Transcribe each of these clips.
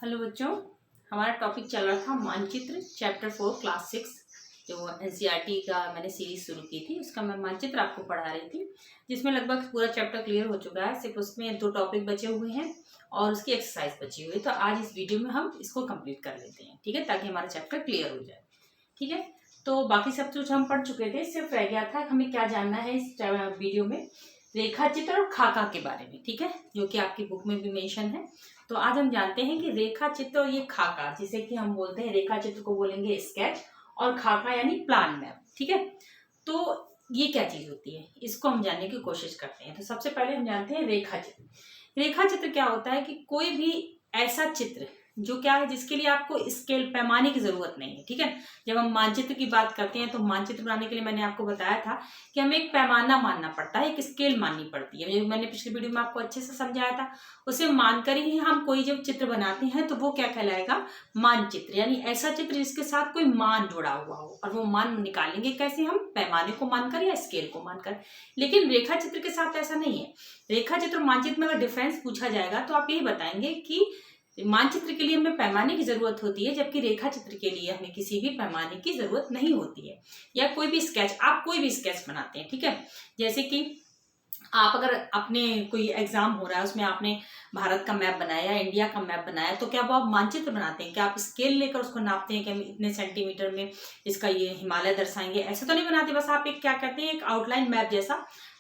Hello बच्चों, हमारा topic चल रहा था मानचित्र चैप्टर 4 क्लास 6 जो एनसीईआरटी का मैंने सीरीज शुरू की थी। उसका मैं मानचित्र आपको पढ़ा रही थी, जिसमें लगभग पूरा चैप्टर क्लियर हो चुका है। सिर्फ उसमें 2 टॉपिक बचे हुए हैं और उसकी एक्सरसाइज बची हुई है। तो आज इस वीडियो में हम इसको कंप्लीट कर लेते हैं, ठीक है, ताकि हमारा चैप्टर क्लियर हो जाए। ठीक है, तो बाकी सब कुछ हम पढ़ चुके थे, सिर्फ रह गया था हमें क्या जानना है इस वीडियो में, रेखा चित्र और खाका के बारे में। ठीक है, जो कि आपकी बुक में भी मेंशन है। तो आज हम जानते हैं कि रेखा चित्र और ये खाका, जिसे कि हम बोलते हैं, रेखा चित्र को बोलेंगे स्केच और खाका यानी प्लान मैप। ठीक है, तो ये क्या चीज होती है, इसको हम जानने की कोशिश करते हैं। तो सबसे पहले हम जानते हैं रेखा चित्र। रेखा चित्र क्या होता है कि कोई भी ऐसा चित्र जो क्या है, जिसके लिए आपको स्केल पैमाने की जरूरत नहीं है। ठीक है, जब हम मानचित्र की बात करते हैं तो मानचित्र बनाने के लिए मैंने आपको बताया था कि हमें एक पैमाना मानना पड़ता है, एक स्केल माननी पड़ती है। मैंने पिछले वीडियो में आपको अच्छे से समझाया था। उसे मानकर ही हम कोई जब चित्र बनाते हैं तो वो क्या कहलाएगा, मानचित्र। यानी ऐसा चित्र जिसके साथ कोई मान जुड़ा हुआ हो, और वो मान निकालेंगे कैसे, हम पैमाने को मानकर या स्केल को मानकर। लेकिन रेखा चित्र के साथ ऐसा नहीं है। रेखा चित्र और मानचित्र में अगर डिफरेंस पूछा जाएगा तो आप यही बताएंगे कि मानचित्र के लिए हमें पैमाने की जरूरत होती है, जबकि रेखा चित्र के लिए हमें किसी भी पैमाने की जरूरत नहीं होती है। या कोई भी स्केच, आप कोई भी स्केच बनाते हैं, ठीक है, जैसे कि आप अगर अपने कोई एग्जाम हो रहा है, उसमें आपने भारत का मैप बनाया या इंडिया का मैप बनाया, तो क्या वो आप मानचित्र बनाते हैं? क्या आप स्केल लेकर उसको नापते हैं कि हम इतने सेंटीमीटर में इसका ये हिमालय दर्शाएंगे? ऐसे तो नहीं बनाते। बस आप एक क्या कहते हैं, एक आउटलाइन मैप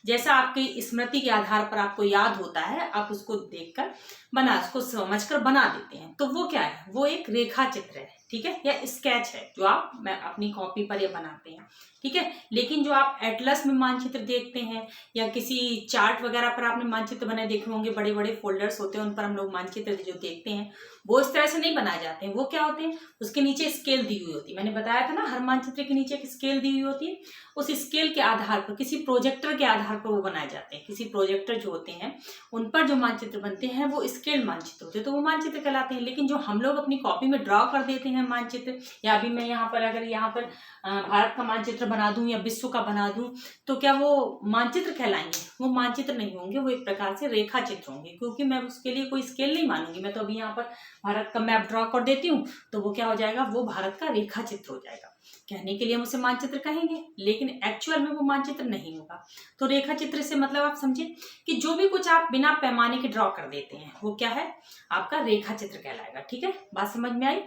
जैसा आपकी स्मृति के आधार पर आपको याद होता है, आप उसको देखकर उसको समझकर बना देते हैं। तो वो क्या है, वो एक रेखा चित्र है, ठीक है, या स्केच है जो आप अपनी कॉपी पर ये बनाते हैं। ठीक है, लेकिन जो आप एटलस में मानचित्र देखते हैं या किसी चार्ट वगैरह पर आपने मानचित्र बने देखे होंगे, बड़े बड़े फोल्डर्स होते हैं, उन पर हम लोग मानचित्र जो देखते हैं वो इस तरह से नहीं बनाए जाते हैं। वो क्या होते हैं, उसके नीचे स्केल दी हुई होती है। मैंने बताया था ना, हर मानचित्र के नीचे एक स्केल दी हुई होती है। उस स्केल के आधार पर, किसी प्रोजेक्टर के आधार पर वो बनाए जाते हैं। किसी प्रोजेक्टर जो होते हैं उन पर जो मानचित्र बनते हैं वो स्केल मानचित्र होते हैं, तो वो मानचित्र कहलाते हैं। लेकिन जो हम लोग अपनी कॉपी में ड्रॉ कर देते हैं मानचित्र, या अभी मैं यहाँ पर अगर यहाँ पर भारत का मानचित्र बना दूं या विश्व का बना दूं, तो क्या वो मानचित्र कहलाएंगे? वो मानचित्र नहीं होंगे, वो एक प्रकार से रेखा चित्र होंगे, क्योंकि मैं उसके लिए कोई स्केल नहीं मानूंगी। मैं तो अभी यहाँ पर भारत का मैप ड्रॉ कर देती हूँ, तो वो क्या हो जाएगा, वो भारत का रेखा चित्र हो जाएगा। कहने के लिए हम उसे मानचित्र कहेंगे, लेकिन एक्चुअल में वो मानचित्र नहीं होगा। तो रेखा चित्र से मतलब आप समझे कि जो भी कुछ आप बिना पैमाने के ड्रॉ कर देते हैं वो क्या है, आपका रेखा चित्र कहलाएगा। ठीक है, बात समझ में आई?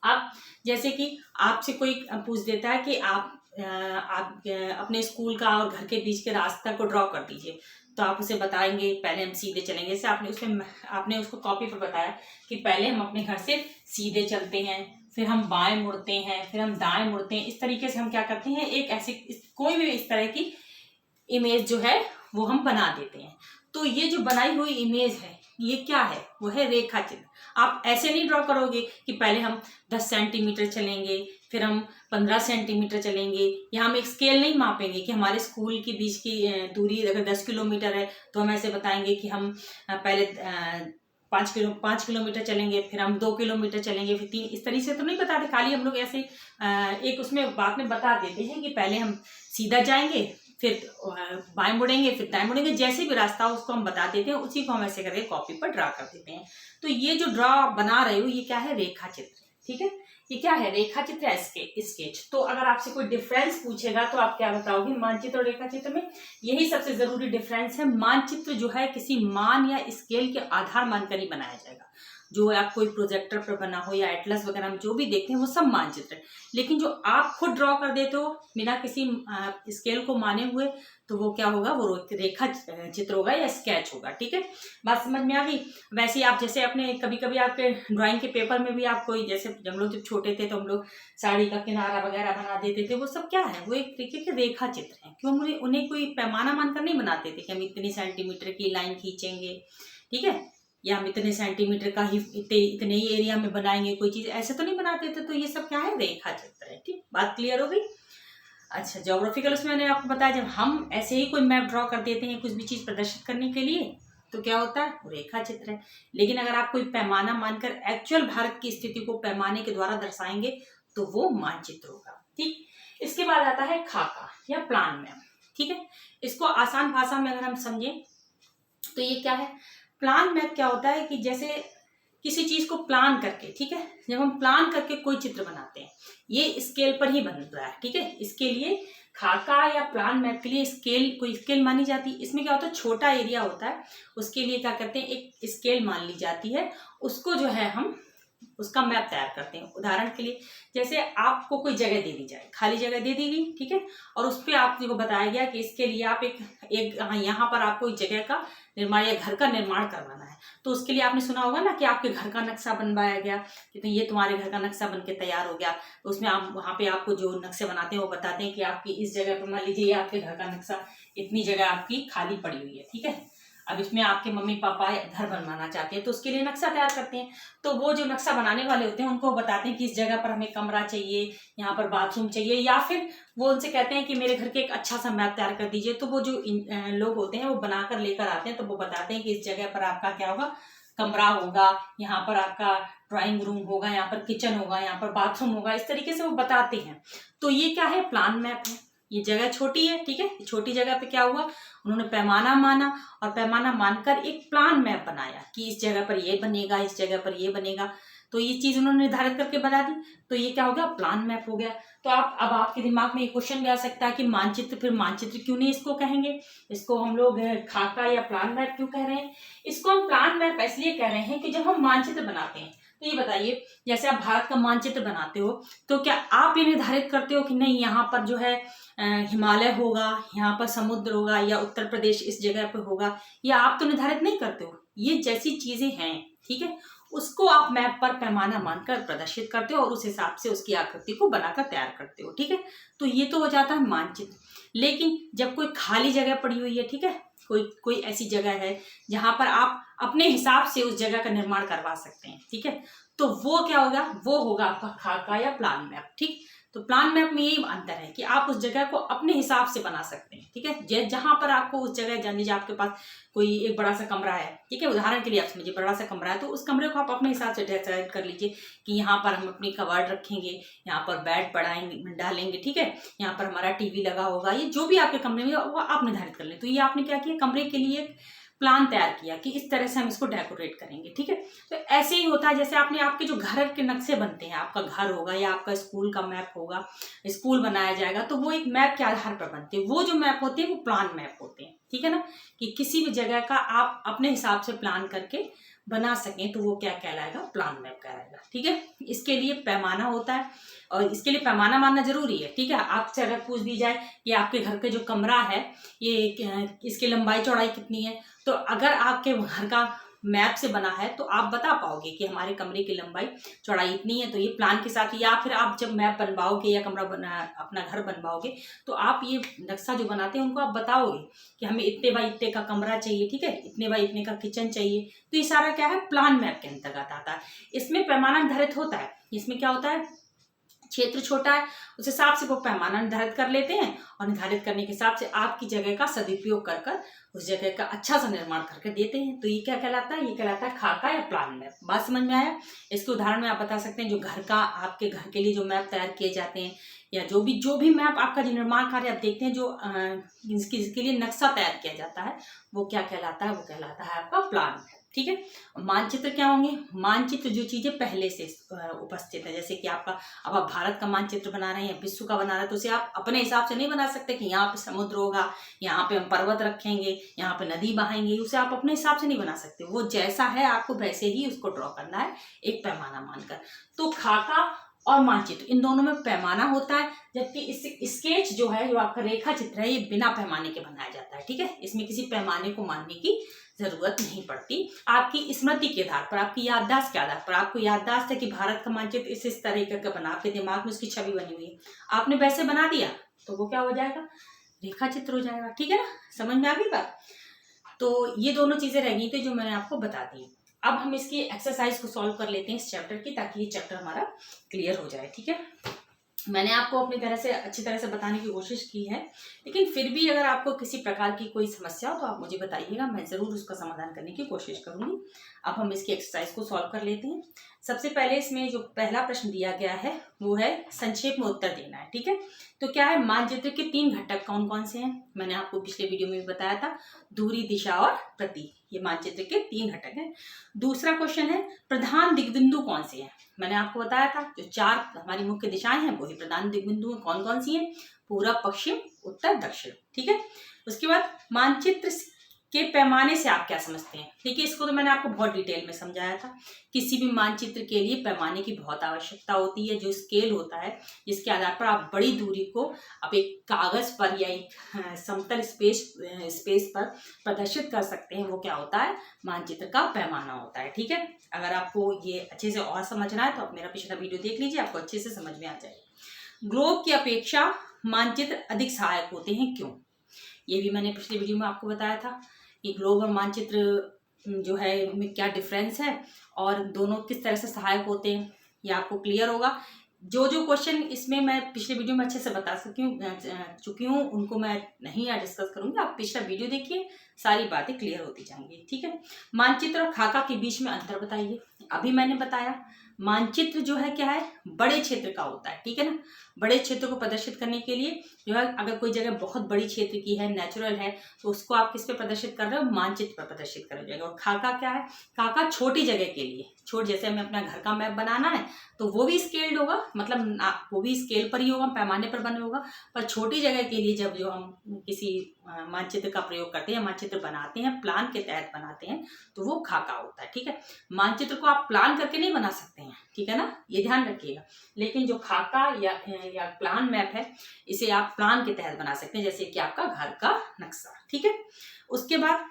आप जैसे कि आपसे कोई पूछ देता है कि आप अपने स्कूल का और घर के बीच के रास्ता को ड्रॉ कर दीजिए, तो आप उसे बताएंगे पहले हम सीधे चलेंगे। जैसे आपने उसको कॉपी पर बताया कि पहले हम अपने घर से सीधे चलते हैं, फिर हम बाएं मुड़ते हैं, फिर हम दाएं मुड़ते हैं। इस तरीके से हम क्या करते हैं, एक ऐसे कोई भी इस तरह की इमेज जो है वो हम बना देते हैं। तो ये जो बनाई हुई इमेज है ये क्या है, वो है रेखा चित्र। आप ऐसे नहीं ड्रॉ करोगे कि पहले हम 10 सेंटीमीटर चलेंगे, फिर हम 15 सेंटीमीटर चलेंगे, या हम एक स्केल नहीं मापेंगे कि हमारे स्कूल के बीच की दूरी अगर 10 किलोमीटर है तो हम ऐसे बताएंगे कि हम पहले 5 किलोमीटर चलेंगे, फिर हम 2 किलोमीटर चलेंगे, फिर 3। इस तरीके से तो नहीं बताते। खाली हम लोग ऐसे एक उसमें बात में बता देते हैं कि पहले हम सीधा जाएंगे, फिर बाएं मुड़ेंगे, फिर दाएं मुड़ेंगे। जैसे भी रास्ता हो उसको हम बता देते हैं, उसी को हम ऐसे करके कॉपी पर ड्रा कर देते हैं। तो ये जो ड्रा बना रहे हो ये क्या है, रेखा चित्र। ठीक है, ये क्या है, रेखा चित्र है, स्केच। तो अगर आपसे कोई डिफरेंस पूछेगा तो आप क्या बताओगे मानचित्र और रेखा चित्र में? यही सबसे जरूरी डिफरेंस है। मानचित्र जो है किसी मान या स्केल के आधार मानकर ही बनाया जाएगा। जो आप कोई प्रोजेक्टर पर बना हो या एटलस वगैरह में जो भी देखते हैं वो सब मानचित्र है। लेकिन जो आप खुद ड्रॉ कर देते हो बिना किसी स्केल को माने हुए, तो वो क्या होगा, वो रेखा चित्र होगा या स्केच होगा। ठीक है, बात समझ में आ गई? वैसे आप जैसे अपने कभी कभी आपके ड्राइंग के पेपर में भी आप कोई, जैसे हम लोग जब छोटे थे तो हम लोग साड़ी का किनारा वगैरह बना देते थे, वो सब क्या है, वो एक तरीके के रेखा चित्र है। क्यों, उन्हें कोई पैमाना मानकर नहीं बनाते थे कि हम इतनी सेंटीमीटर की लाइन खींचेंगे, ठीक है, या हम इतने सेंटीमीटर का ही इतने ही एरिया में बनाएंगे कोई चीज, ऐसे तो नहीं बनाते थे। तो ये सब क्या है, रेखा चित्र है। ठीक, बात क्लियर हो गई? अच्छा, ज्योग्राफिकल उसमें मैंने आपको बताया, जब हम ऐसे ही कोई मैप ड्रॉ कर देते हैं कुछ भी चीज प्रदर्शित करने के लिए, तो क्या होता है, वो रेखा चित्र है। लेकिन अगर आप कोई पैमाना मानकर एक्चुअल भारत की स्थिति को पैमाने के द्वारा दर्शाएंगे तो वो मानचित्र होगा। ठीक, इसके बाद आता है खाका या प्लान मैप। ठीक है, इसको आसान भाषा में अगर हम समझें तो ये क्या है, प्लान मैप क्या होता है कि जैसे किसी चीज को प्लान करके, ठीक है, जब हम प्लान करके कोई चित्र बनाते हैं ये स्केल पर ही बन रहा है, ठीक है। इसके लिए खाका या प्लान मैप के लिए स्केल, कोई स्केल मानी जाती है। इसमें क्या होता है, छोटा एरिया होता है, उसके लिए क्या करते हैं, एक स्केल मान ली जाती है, उसको जो है हम उसका मैप तैयार करते हैं। उदाहरण के लिए जैसे आपको कोई जगह दे दी जाए, खाली जगह दे दी गई, ठीक है, और उस पर आपको बताया गया कि इसके लिए आप यहाँ पर आपको इस जगह का निर्माण या घर का निर्माण करवाना है। तो उसके लिए आपने सुना होगा ना कि आपके घर का नक्शा बनवाया गया कि तो ये तुम्हारे घर का नक्शा बन के तैयार हो गया। तो उसमें आप वहाँ पे आपको जो नक्शे बनाते हैं वो बताते हैं कि आपकी इस जगह पर, मान लीजिए आपके घर का नक्शा, इतनी जगह आपकी खाली पड़ी हुई है, ठीक है। अब इसमें आपके मम्मी पापा घर बनवाना चाहते हैं तो उसके लिए नक्शा तैयार करते हैं। तो वो जो नक्शा बनाने वाले होते हैं उनको बताते हैं कि इस जगह पर हमें कमरा चाहिए, यहाँ पर बाथरूम चाहिए, या फिर वो उनसे कहते हैं कि मेरे घर के एक अच्छा सा मैप तैयार कर दीजिए। तो वो जो लोग होते हैं वो बनाकर लेकर आते हैं। तो वो बताते हैं कि इस जगह पर आपका क्या होगा, कमरा होगा, यहाँ पर आपका ड्राइंग रूम होगा, यहाँ पर किचन होगा, यहाँ पर बाथरूम होगा, इस तरीके से वो बताते हैं। तो ये क्या है, प्लान मैप है। ये जगह छोटी है, ठीक है, छोटी जगह पे क्या हुआ, उन्होंने पैमाना माना और पैमाना मानकर एक प्लान मैप बनाया कि इस जगह पर ये बनेगा, इस जगह पर ये बनेगा। तो ये चीज उन्होंने निर्धारित करके बना दी, तो ये क्या हो गया, प्लान मैप हो गया। तो अब आपके दिमाग में एक क्वेश्चन भी आ सकता है कि मानचित्र, फिर मानचित्र क्यों नहीं इसको कहेंगे, इसको हम लोग खाका या प्लान मैप क्यों कह रहे हैं। इसको हम प्लान मैप इसलिए कह रहे हैं कि जब हम मानचित्र बनाते हैं तो ये बताइए, जैसे आप भारत का मानचित्र बनाते हो तो क्या आप ये निर्धारित करते हो कि नहीं यहाँ पर जो है हिमालय होगा, यहाँ पर समुद्र होगा, या उत्तर प्रदेश इस जगह पे होगा, या आप तो निर्धारित नहीं करते हो। ये जैसी चीजें हैं, ठीक है, उसको आप मैप पर पैमाना मानकर प्रदर्शित करते हो और उस हिसाब से उसकी आकृति को बनाकर तैयार करते हो, ठीक है। तो ये तो हो जाता है मानचित्र। लेकिन जब कोई खाली जगह पड़ी हुई है, ठीक है, कोई ऐसी जगह है जहां पर आप अपने हिसाब से उस जगह का निर्माण करवा सकते हैं, ठीक है, तो वो क्या होगा, वो होगा आपका खाका या प्लान मैप, ठीक। तो प्लान मैप में यही अंतर है कि आप उस जगह को अपने हिसाब से बना सकते हैं, ठीक है। जहां पर आपको उस जगह, जान लीजिए आपके पास कोई एक बड़ा सा कमरा है, ठीक है, उदाहरण के लिए आप समझिए बड़ा सा कमरा है, तो उस कमरे को आप अपने हिसाब से डिसाइड कर लीजिए कि यहाँ पर हम अपनी कबर्ड रखेंगे, यहाँ पर बेड बढ़ाएंगे, डालेंगे, ठीक है, यहाँ पर हमारा टीवी लगा होगा, ये जो भी आपके कमरे में वो आप निर्धारित कर लें। तो ये आपने क्या किया, कमरे के लिए प्लान तैयार किया कि इस तरह से हम इसको डेकोरेट करेंगे, ठीक है। तो ऐसे ही होता है जैसे आपने आपके जो घर के नक्शे बनते हैं, आपका घर होगा या आपका स्कूल का मैप होगा, स्कूल बनाया जाएगा, तो वो एक मैप के आधार पर बनते हैं। वो जो मैप होते हैं वो प्लान मैप होते हैं, ठीक है ना, कि किसी भी जगह का आप अपने हिसाब से प्लान करके बना सकें तो वो क्या कहलाएगा, प्लान मैप कहलाएगा, ठीक है। इसके लिए पैमाना होता है और इसके लिए पैमाना मानना जरूरी है, ठीक है। आपसे अगर पूछ दी जाए कि आपके घर के जो कमरा है ये इसकी लंबाई चौड़ाई कितनी है, तो अगर आपके घर का मैप से बना है तो आप बता पाओगे कि हमारे कमरे की लंबाई चौड़ाई इतनी है। तो ये प्लान के साथ, या फिर आप जब मैप बनवाओगे या कमरा अपना घर बनवाओगे तो आप ये नक्शा जो बनाते हैं उनको आप बताओगे कि हमें इतने बाई इतने का कमरा चाहिए, ठीक है, इतने बाई इतने का किचन चाहिए। तो ये सारा क्या है, प्लान मैप के अंतर्गत आता है। इसमें पैमाना निर्धारित होता है। इसमें क्या होता है, क्षेत्र छोटा है उस हिसाब से वो पैमाना निर्धारित कर लेते हैं और निर्धारित करने के हिसाब से आपकी जगह का सदुपयोग कर उस जगह का अच्छा सा निर्माण करके देते हैं। तो ये क्या कहलाता है, ये कहलाता है खाका या प्लान मैप। बात समझ में आया। इसके उदाहरण में आप बता सकते हैं जो घर का, आपके घर के लिए जो मैप तैयार किए जाते हैं या जो भी मैप आपका जो निर्माण कार्य आप देखते हैं, जो इसके लिए नक्शा तैयार किया जाता है वो क्या कहलाता है, वो कहलाता है आपका प्लान मैप, ठीक है। मानचित्र क्या होंगे, मानचित्र जो चीजें पहले से उपस्थित है, जैसे कि आपका, अब आप भारत का मानचित्र बना रहे हैं, विश्व का बना रहे हैं, तो उसे आप अपने हिसाब से नहीं बना सकते कि यहाँ पे समुद्र होगा, यहाँ पे हम पर्वत रखेंगे, यहाँ पे नदी बहाएंगे। उसे आप अपने हिसाब से नहीं बना सकते। वो जैसा है आपको वैसे ही उसको ड्रॉ करना है एक पैमाना मानकर। तो खाका और मानचित्र इन दोनों में पैमाना होता है, जबकि इस स्केच जो है, जो आपका रेखा चित्र है, ये बिना पैमाने के बनाया जाता है, ठीक है। इसमें किसी पैमाने को मानने की जरूरत नहीं पड़ती। आपकी स्मृति के आधार पर, आपकी याददाश्त के आधार पर, आपको याददाश्त है कि भारत का मानचित्र इस तरह का बना, आपके दिमाग में उसकी छवि बनी हुई है, आपने वैसे बना दिया तो वो क्या हो जाएगा, रेखा चित्र हो जाएगा, ठीक है ना। समझ में आ गई बात। तो ये दोनों चीजें रह गई थी जो मैंने आपको बता दी। अब हम इसकी एक्सरसाइज को सॉल्व कर लेते हैं इस चैप्टर की, ताकि ये चैप्टर हमारा क्लियर हो जाए, ठीक है। मैंने आपको अपनी तरह से अच्छी तरह से बताने की कोशिश की है, लेकिन फिर भी अगर आपको किसी प्रकार की कोई समस्या हो तो आप मुझे बताइएगा, मैं ज़रूर उसका समाधान करने की कोशिश करूँगी। अब हम इसकी एक्सरसाइज को सॉल्व कर लेते हैं। सबसे पहले इसमें जो पहला प्रश्न दिया गया है वो है संक्षेप में उत्तर देना है। ठीक है, तो क्या है, मानचित्र के 3 घटक कौन कौन से हैं? मैंने आपको पिछले वीडियो में भी बताया था, दूरी, दिशा और प्रतीक, ये मानचित्र के 3 घटक हैं। दूसरा क्वेश्चन है प्रधान दिग्बिंदु कौन से हैं? मैंने आपको बताया था जो 4 हमारी मुख्य दिशाएं हैं वही प्रधान दिग्बिंदु हैं। कौन कौन सी हैं? पूरब, पश्चिम, उत्तर, दक्षिण। ठीक है, उसके बाद मानचित्र के पैमाने से आप क्या समझते हैं? देखिए, इसको तो मैंने आपको बहुत डिटेल में समझाया था। किसी भी मानचित्र के लिए पैमाने की बहुत आवश्यकता होती है। जो स्केल होता है जिसके आधार पर आप बड़ी दूरी को आप एक कागज पर या एक समतल स्पेस पर प्रदर्शित कर सकते हैं, वो क्या होता है? मानचित्र का पैमाना होता है। ठीक है, अगर आपको ये अच्छे से और समझना है तो आप मेरा पिछला वीडियो देख लीजिए, आपको अच्छे से समझ में आ जाएगा। ग्लोब की अपेक्षा मानचित्र अधिक सहायक होते हैं, क्यों? ये भी मैंने पिछले वीडियो में आपको बताया था कि ग्लोब और मानचित्र जो है उनमें क्या डिफरेंस है और दोनों किस तरह से सहायक होते हैं, ये आपको क्लियर होगा। जो जो क्वेश्चन इसमें मैं पिछले वीडियो में अच्छे से बता चुकी हूँ उनको मैं नहीं यहाँ डिस्कस करूंगी। आप पिछला वीडियो देखिए, सारी बातें क्लियर होती जाएंगी। ठीक है, मानचित्र और खाका के बीच में अंतर बताइए। अभी मैंने बताया मानचित्र जो है क्या है, बड़े क्षेत्र का होता है। ठीक है ना, बड़े क्षेत्र को प्रदर्शित करने के लिए जो है, अगर कोई जगह बहुत बड़ी क्षेत्र की है, नेचुरल है, तो उसको आप किस पे प्रदर्शित कर रहे हो? मानचित्र पर प्रदर्शित कर जाएगा। और खाका क्या है? खाका छोटी जगह के लिए, जैसे हमें अपना घर का मैप बनाना है तो वो भी स्केल्ड होगा, मतलब वो भी स्केल पर ही होगा, पैमाने पर बने होगा। पर छोटी जगह के लिए जब जो हम किसी मानचित्र का प्रयोग करते हैं, मानचित्र बनाते हैं, प्लान के तहत बनाते हैं, तो वो खाका होता है। ठीक है, मानचित्र को आप प्लान करके नहीं बना सकते हैं, ठीक है ना, ये ध्यान रखिएगा। लेकिन जो खाका या प्लान मैप है, इसे आप प्लान के तहत बना सकते हैं, जैसे कि आपका घर का नक्शा। ठीक है, उसके बाद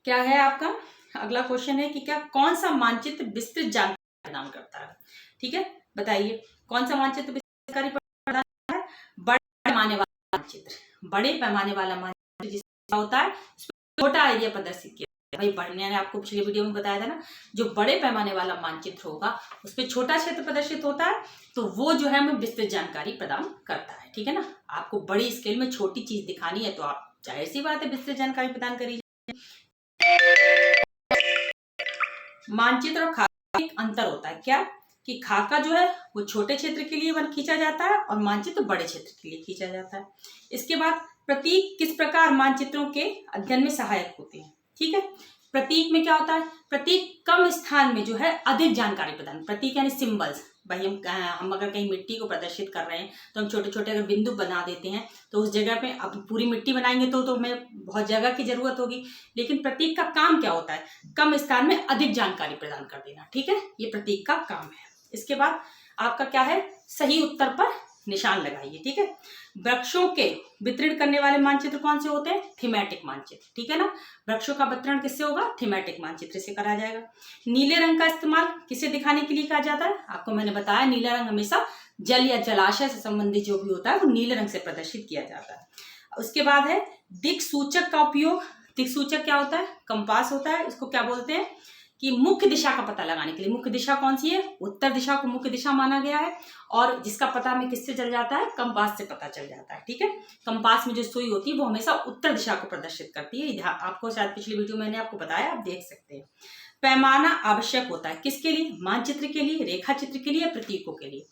क्या है आपका अगला क्वेश्चन है कि क्या कौन सा मानचित्र विस्तृत जानकारी प्रदान करता है? ठीक है, बताइए कौन सा मानचित्र विस्तृत जानकारी प्रदान करता है? बड़े पैमाने वाला मानचित्र, बड़े पैमाने वाला मानचित्र जिसका होता है छोटा एरिया प्रदर्शित किया। भाई मैंने आपको पिछले वीडियो में बताया था ना, जो बड़े पैमाने वाला मानचित्र होगा उस पर छोटा क्षेत्र प्रदर्शित होता है, तो वो जो है हमें विस्तृत जानकारी प्रदान करता है। ठीक है ना, आपको बड़ी स्केल में छोटी चीज दिखानी है तो आप जाहिर सी बात है विस्तृत जानकारी प्रदान करिए। मानचित्र और खाका एक अंतर होता है, क्या? कि खाका जो है वो छोटे क्षेत्र के लिए खींचा जाता है और मानचित्र बड़े क्षेत्र के लिए खींचा जाता है। इसके बाद प्रतीक किस प्रकार मानचित्रों के अध्ययन में सहायक होते हैं? ठीक है, प्रतीक में क्या होता है? प्रतीक कम स्थान में जो है अधिक जानकारी प्रदान, प्रतीक यानी सिंबल्स। भाई हम अगर कहीं मिट्टी को प्रदर्शित कर रहे हैं तो हम छोटे छोटे अगर बिंदु बना देते हैं, तो उस जगह पे अब पूरी मिट्टी बनाएंगे तो हमें बहुत जगह की जरूरत होगी। लेकिन प्रतीक का काम क्या होता है? कम स्थान में अधिक जानकारी प्रदान कर देना। ठीक है, ये प्रतीक का काम है। इसके बाद आपका क्या है? सही उत्तर पर निशान लगाइए। ठीक है, वृक्षों के वितरण करने वाले मानचित्र कौन से होते हैं? थीमेटिक मानचित्र। ठीक है ना, वृक्षों का वितरण किससे होगा? थीमेटिक मानचित्र से करा जाएगा। नीले रंग का इस्तेमाल किसे दिखाने के लिए किया जाता है? आपको मैंने बताया नीला रंग हमेशा जल या जलाशय से संबंधित जो भी होता है वो नीले रंग से प्रदर्शित किया जाता है। उसके बाद है दिक् सूचक का उपयोग। दिक् सूचक क्या होता है? कंपास होता है। इसको क्या बोलते हैं? कि मुख्य दिशा का पता लगाने के लिए। मुख्य दिशा कौन सी है? उत्तर दिशा को मुख्य दिशा माना गया है, और जिसका पता हमें किससे चल जाता है? कंपास से पता चल जाता है। ठीक है, कंपास में जो सुई होती है वो हमेशा उत्तर दिशा को प्रदर्शित करती है। आपको शायद पिछली वीडियो मैंने आपको बताया, आप देख सकते हैं। पैमाना आवश्यक होता है किसके लिए? मानचित्र के लिए, रेखा चित्र के लिए, प्रतीकों के लिए।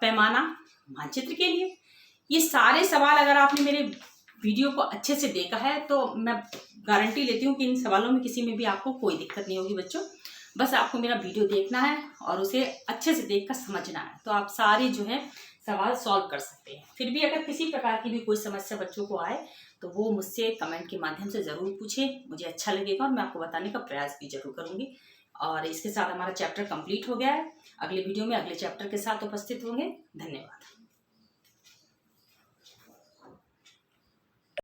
पैमाना मानचित्र के लिए। ये सारे सवाल अगर आपने मेरे वीडियो को अच्छे से देखा है तो मैं गारंटी लेती हूँ कि इन सवालों में किसी में भी आपको कोई दिक्कत नहीं होगी बच्चों। बस आपको मेरा वीडियो देखना है और उसे अच्छे से देखकर समझना है, तो आप सारे जो है सवाल सॉल्व कर सकते हैं। फिर भी अगर किसी प्रकार की भी कोई समस्या बच्चों को आए तो वो मुझसे कमेंट के माध्यम से ज़रूर पूछें, मुझे अच्छा लगेगा और मैं आपको बताने का प्रयास भी जरूर करूँगी। और इसके साथ हमारा चैप्टर कंप्लीट हो गया है। अगले वीडियो में अगले चैप्टर के साथ उपस्थित होंगे। धन्यवाद।